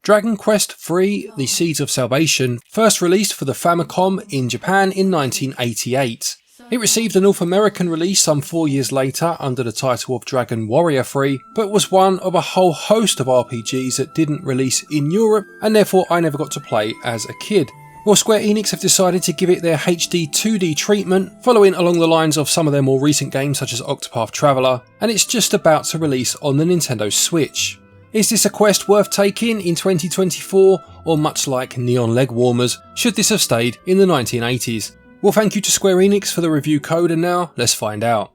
Dragon Quest III: The Seeds of Salvation first released for the Famicom in Japan in 1988. It received a North American release some 4 years later under the title of Dragon Warrior 3, but was one of a whole host of RPGs that didn't release in Europe, and therefore I never got to play as a kid. Well, Square Enix have decided to give it their HD-2D treatment, following along the lines of some of their more recent games such as Octopath Traveler, and it's just about to release on the Nintendo Switch. Is this a quest worth taking in 2024, or much like Neon Leg Warmers, should this have stayed in the 1980s? Well, thank you to Square Enix for the review code, and now let's find out.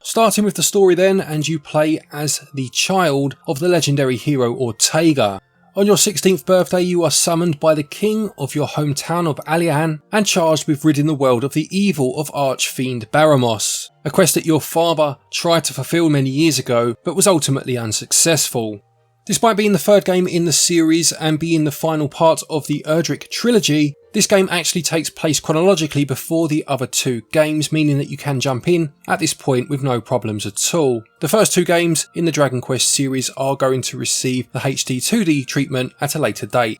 Starting with the story then, and you play as the child of the legendary hero Ortega. On your 16th birthday, you are summoned by the king of your hometown of Alian and charged with ridding the world of the evil of Archfiend Baramos, a quest that your father tried to fulfill many years ago but was ultimately unsuccessful. Despite being the third game in the series and being the final part of the Erdrick trilogy, this game actually takes place chronologically before the other two games, meaning that you can jump in at this point with no problems at all. The first two games in the Dragon Quest series are going to receive the HD-2D treatment at a later date.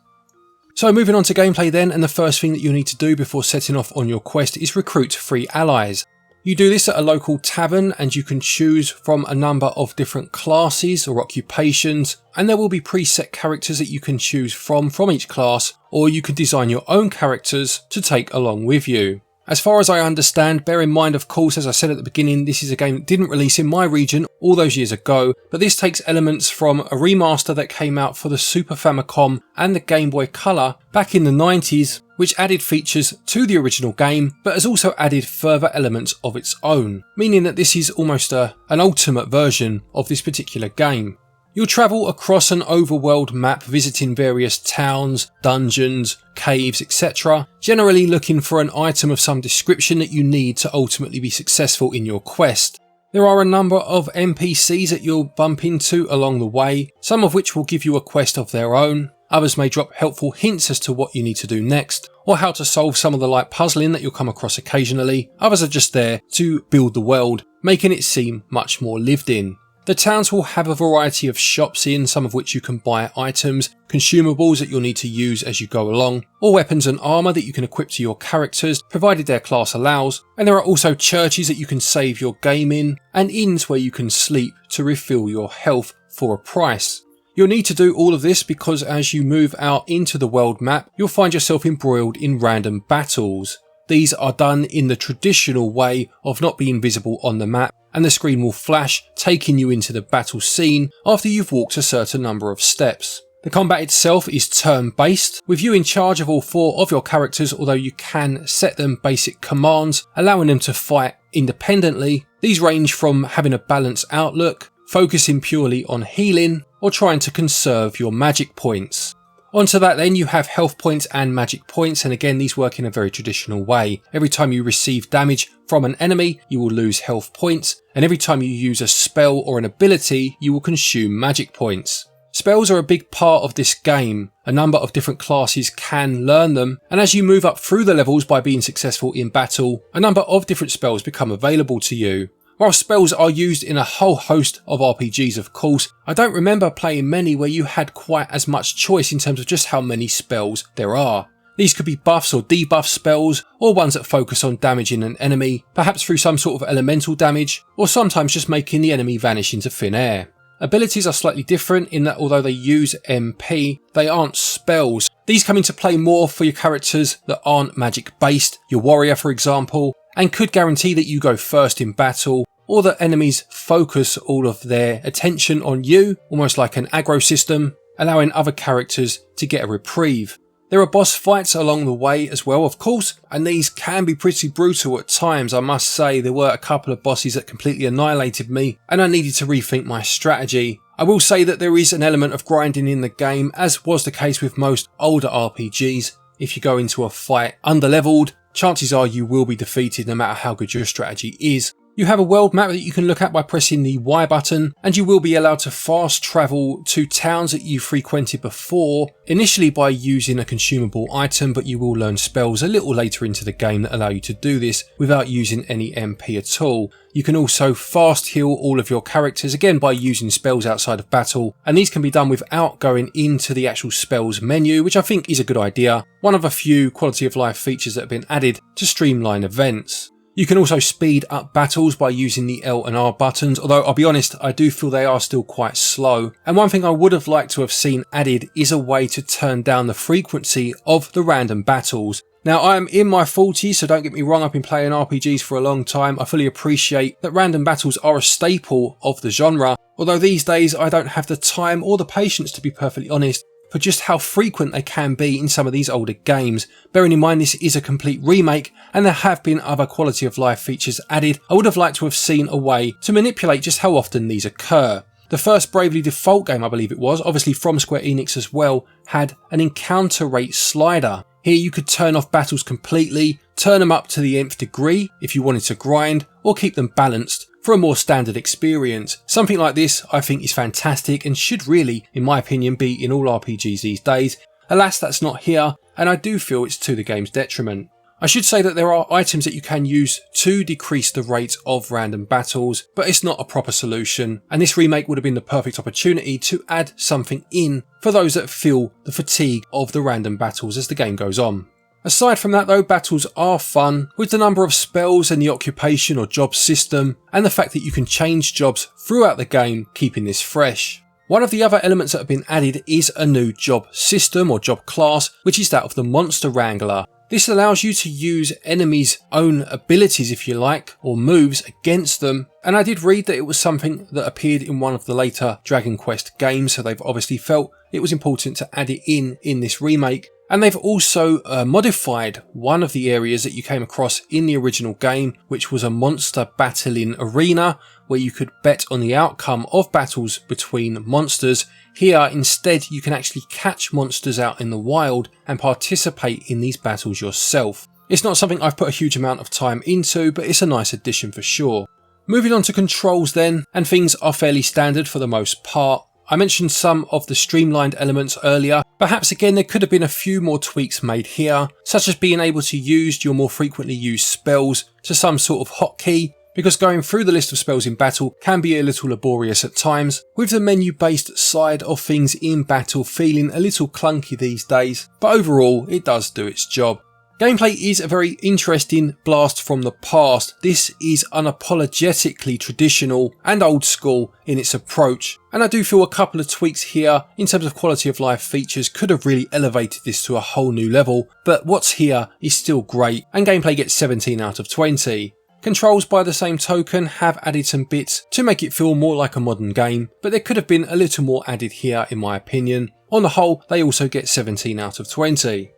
So moving on to gameplay then, and the first thing that you need to do before setting off on your quest is recruit 3 allies. You do this at a local tavern, and you can choose from a number of different classes or occupations, and there will be preset characters that you can choose from each class, or you can design your own characters to take along with you. As far as I understand, bear in mind of course, as I said at the beginning, this is a game that didn't release in my region all those years ago, but this takes elements from a remaster that came out for the Super Famicom and the Game Boy Color back in the 90s, which added features to the original game, but has also added further elements of its own, meaning that this is almost an ultimate version of this particular game. You'll travel across an overworld map visiting various towns, dungeons, caves, etc., generally looking for an item of some description that you need to ultimately be successful in your quest. There are a number of NPCs that you'll bump into along the way, some of which will give you a quest of their own. Others may drop helpful hints as to what you need to do next, or how to solve some of the light puzzling that you'll come across occasionally. Others are just there to build the world, making it seem much more lived in. The towns will have a variety of shops in, some of which you can buy items, consumables that you'll need to use as you go along, or weapons and armour that you can equip to your characters, provided their class allows, and there are also churches that you can save your game in, and inns where you can sleep to refill your health for a price. You'll need to do all of this because as you move out into the world map, you'll find yourself embroiled in random battles. These are done in the traditional way of not being visible on the map, and the screen will flash, taking you into the battle scene after you've walked a certain number of steps. The combat itself is turn-based, with you in charge of all 4 of your characters, although you can set them basic commands, allowing them to fight independently. These range from having a balanced outlook, focusing purely on healing, or trying to conserve your magic points. Onto that then, you have health points and magic points, and again these work in a very traditional way. Every time you receive damage from an enemy, you will lose health points, and every time you use a spell or an ability, you will consume magic points. Spells are a big part of this game. A number of different classes can learn them, and as you move up through the levels by being successful in battle, a number of different spells become available to you. While spells are used in a whole host of RPGs of course, I don't remember playing many where you had quite as much choice in terms of just how many spells there are. These could be buffs or debuff spells, or ones that focus on damaging an enemy, perhaps through some sort of elemental damage, or sometimes just making the enemy vanish into thin air. Abilities are slightly different in that although they use MP, they aren't spells. These come into play more for your characters that aren't magic based, your warrior for example, and could guarantee that you go first in battle, or that enemies focus all of their attention on you, almost like an aggro system, allowing other characters to get a reprieve. There are boss fights along the way as well, of course, and these can be pretty brutal at times. I must say there were a couple of bosses that completely annihilated me, and I needed to rethink my strategy. I will say that there is an element of grinding in the game, as was the case with most older RPGs. If you go into a fight underleveled, chances are you will be defeated no matter how good your strategy is. You have a world map that you can look at by pressing the Y button, and you will be allowed to fast travel to towns that you frequented before, initially by using a consumable item, but you will learn spells a little later into the game that allow you to do this without using any MP at all. You can also fast heal all of your characters, again by using spells outside of battle, and these can be done without going into the actual spells menu, which I think is a good idea. One of a few quality of life features that have been added to streamline events. You can also speed up battles by using the L and R buttons, although I'll be honest, I do feel they are still quite slow. And one thing I would have liked to have seen added is a way to turn down the frequency of the random battles. Now, I'm in my 40s, so don't get me wrong, I've been playing RPGs for a long time. I fully appreciate that random battles are a staple of the genre, although these days I don't have the time or the patience, to be perfectly honest, for just how frequent they can be in some of these older games. Bearing in mind this is a complete remake and there have been other quality of life features added, I would have liked to have seen a way to manipulate just how often these occur. The first Bravely Default game, I believe it was, obviously from Square Enix as well, had an encounter rate slider. Here you could turn off battles completely, turn them up to the nth degree if you wanted to grind, or keep them balanced for a more standard experience. Something like this I think is fantastic and should really, in my opinion, be in all RPGs these days. Alas, that's not here, and I do feel it's to the game's detriment. I should say that there are items that you can use to decrease the rate of random battles, but it's not a proper solution, and this remake would have been the perfect opportunity to add something in for those that feel the fatigue of the random battles as the game goes on. Aside from that though, battles are fun, with the number of spells and the occupation or job system, and the fact that you can change jobs throughout the game, keeping this fresh. One of the other elements that have been added is a new job system or job class, which is that of the Monster Wrangler. This allows you to use enemies' own abilities, if you like, or moves against them, and I did read that it was something that appeared in one of the later Dragon Quest games, so they've obviously felt it was important to add it in this remake. And they've also modified one of the areas that you came across in the original game, which was a monster battling arena where you could bet on the outcome of battles between monsters. Here, instead, you can actually catch monsters out in the wild and participate in these battles yourself. It's not something I've put a huge amount of time into, but it's a nice addition for sure. Moving on to controls then, and things are fairly standard for the most part. I mentioned some of the streamlined elements earlier. Perhaps again there could have been a few more tweaks made here, such as being able to use your more frequently used spells to some sort of hotkey, because going through the list of spells in battle can be a little laborious at times, with the menu based side of things in battle feeling a little clunky these days, but overall it does do its job. Gameplay is a very interesting blast from the past. This is unapologetically traditional and old school in its approach, and I do feel a couple of tweaks here in terms of quality of life features could have really elevated this to a whole new level, but what's here is still great, and gameplay gets 17 out of 20. Controls by the same token have added some bits to make it feel more like a modern game, but there could have been a little more added here in my opinion. On the whole, they also get 17 out of 20.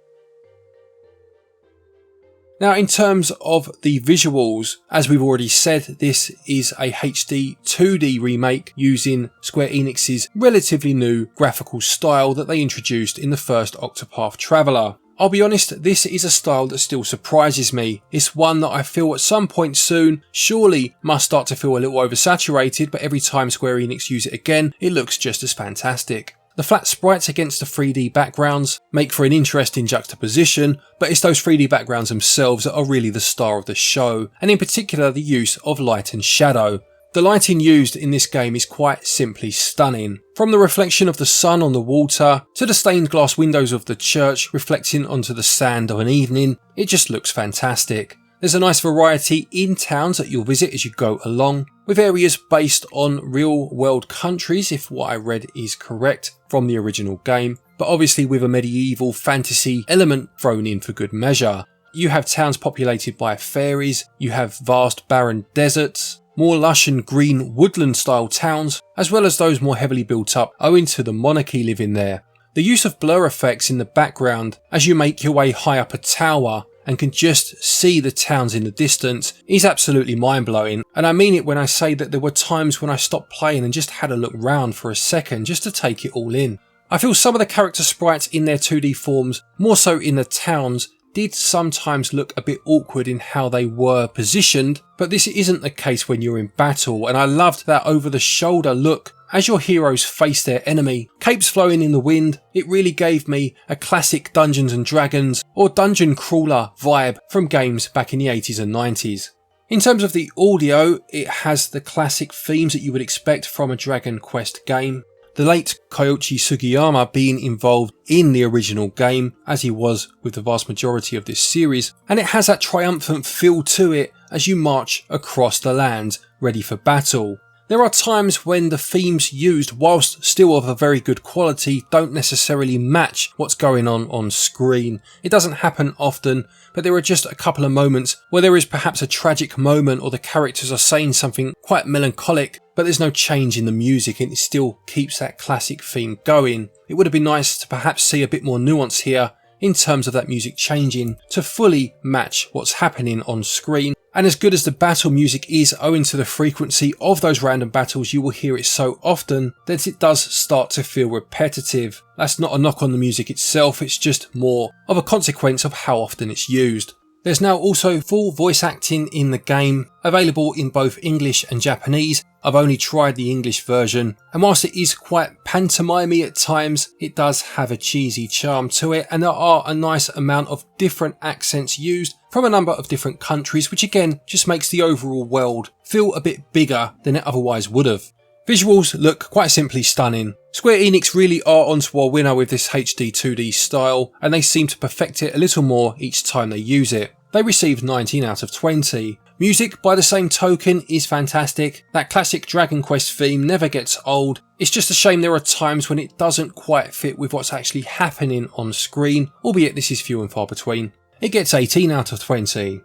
Now, in terms of the visuals, as we've already said, this is a HD-2D remake using Square Enix's relatively new graphical style that they introduced in the first Octopath Traveler. I'll be honest, this is a style that still surprises me. It's one that I feel at some point soon surely must start to feel a little oversaturated, but every time Square Enix use it again, it looks just as fantastic. The flat sprites against the 3D backgrounds make for an interesting juxtaposition, but it's those 3D backgrounds themselves that are really the star of the show, and in particular the use of light and shadow. The lighting used in this game is quite simply stunning. From the reflection of the sun on the water, to the stained glass windows of the church reflecting onto the sand of an evening, it just looks fantastic. There's a nice variety in towns that you'll visit as you go along, with areas based on real world countries if what I read is correct from the original game, but obviously with a medieval fantasy element thrown in for good measure. You have towns populated by fairies, you have vast barren deserts, more lush and green woodland style towns, as well as those more heavily built up owing to the monarchy living there. The use of blur effects in the background as you make your way high up a tower and can just see the towns in the distance is absolutely mind-blowing, and I mean it when I say that there were times when I stopped playing and just had a look round for a second just to take it all in. I feel some of the character sprites in their 2D forms, more so in the towns, did sometimes look a bit awkward in how they were positioned, but this isn't the case when you're in battle, and I loved that over the shoulder look as your heroes face their enemy, capes flowing in the wind. It really gave me a classic Dungeons and Dragons or dungeon crawler vibe from games back in the 80s and 90s. In terms of the audio, it has the classic themes that you would expect from a Dragon Quest game. The late Koichi Sugiyama being involved in the original game, as he was with the vast majority of this series, and it has that triumphant feel to it as you march across the land ready for battle. There are times when the themes used, whilst still of a very good quality, don't necessarily match what's going on screen. It doesn't happen often, but there are just a couple of moments where there is perhaps a tragic moment or the characters are saying something quite melancholic, but there's no change in the music and it still keeps that classic theme going. It would have been nice to perhaps see a bit more nuance here in terms of that music changing to fully match what's happening on screen. And as good as the battle music is, owing to the frequency of those random battles, you will hear it so often that it does start to feel repetitive. That's not a knock on the music itself, it's just more of a consequence of how often it's used. There's now also full voice acting in the game, available in both English and Japanese. I've only tried the English version, and whilst it is quite pantomimey at times, it does have a cheesy charm to it, and there are a nice amount of different accents used from a number of different countries, which again just makes the overall world feel a bit bigger than it otherwise would have. Visuals look quite simply stunning. Square Enix really are onto a winner with this HD-2D style, and they seem to perfect it a little more each time they use it. They received 19 out of 20. Music, by the same token, is fantastic. That classic Dragon Quest theme never gets old. It's just a shame there are times when it doesn't quite fit with what's actually happening on screen, albeit this is few and far between. It gets 18 out of 20.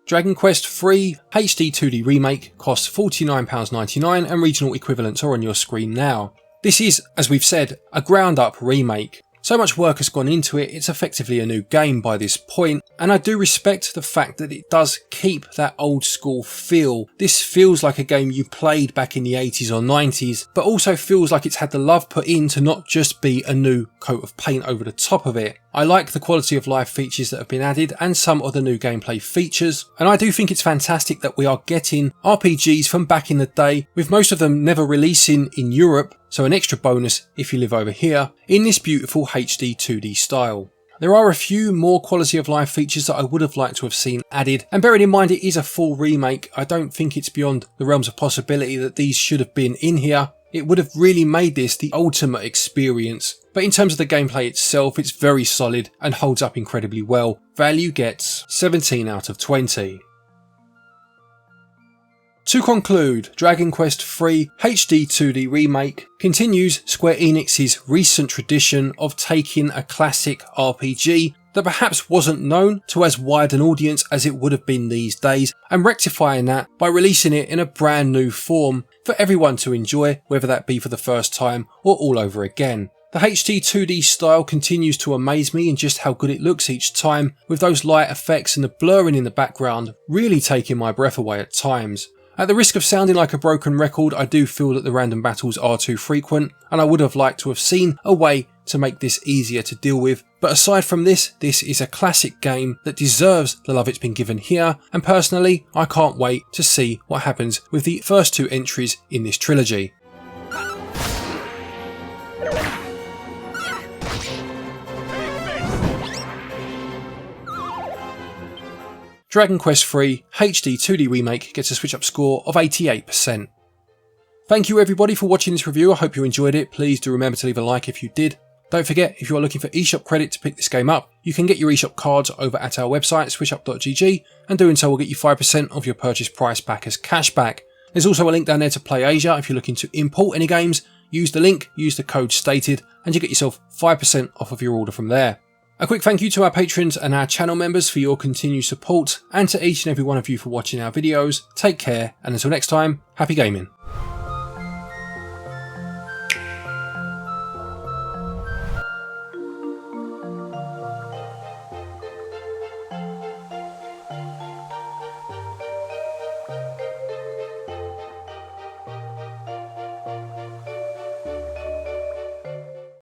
Dragon Quest III HD-2D Remake costs £49.99 and regional equivalents are on your screen now. This is, as we've said, a ground up remake. So much work has gone into it, it's effectively a new game by this point, and I do respect the fact that it does keep that old school feel. This feels like a game you played back in the 80s or 90s, but also feels like it's had the love put in to not just be a new coat of paint over the top of it. I like the quality of life features that have been added and some of the new gameplay features, and I do think it's fantastic that we are getting RPGs from back in the day, with most of them never releasing in Europe, so an extra bonus if you live over here, in this beautiful HD 2D style. There are a few more quality of life features that I would have liked to have seen added, and bearing in mind it is a full remake, I don't think it's beyond the realms of possibility that these should have been in here. It would have really made this the ultimate experience. But in terms of the gameplay itself, it's very solid and holds up incredibly well. Value gets 17 out of 20. To conclude, Dragon Quest III HD 2D Remake continues Square Enix's recent tradition of taking a classic RPG that perhaps wasn't known to as wide an audience as it would have been these days, and rectifying that by releasing it in a brand new form for everyone to enjoy, whether that be for the first time or all over again. The HD 2D style continues to amaze me in just how good it looks each time, with those light effects and the blurring in the background really taking my breath away at times. At the risk of sounding like a broken record, I do feel that the random battles are too frequent, and I would have liked to have seen a way to make this easier to deal with. But aside from this is a classic game that deserves the love it's been given here, and personally, I can't wait to see what happens with the first two entries in this trilogy. Dragon Quest III HD 2D Remake gets a SwitchUp score of 88%. Thank you everybody for watching this review, I hope you enjoyed it. Please do remember to leave a like if you did. Don't forget, if you are looking for eShop credit to pick this game up, you can get your eShop cards over at our website switchup.gg, and doing so will get you 5% of your purchase price back as cashback. There's also a link down there to Play Asia if you're looking to import any games. Use the link, use the code stated, and you get yourself 5% off of your order from there. A quick thank you to our patrons and our channel members for your continued support, and to each and every one of you for watching our videos. Take care, and until next time, happy gaming.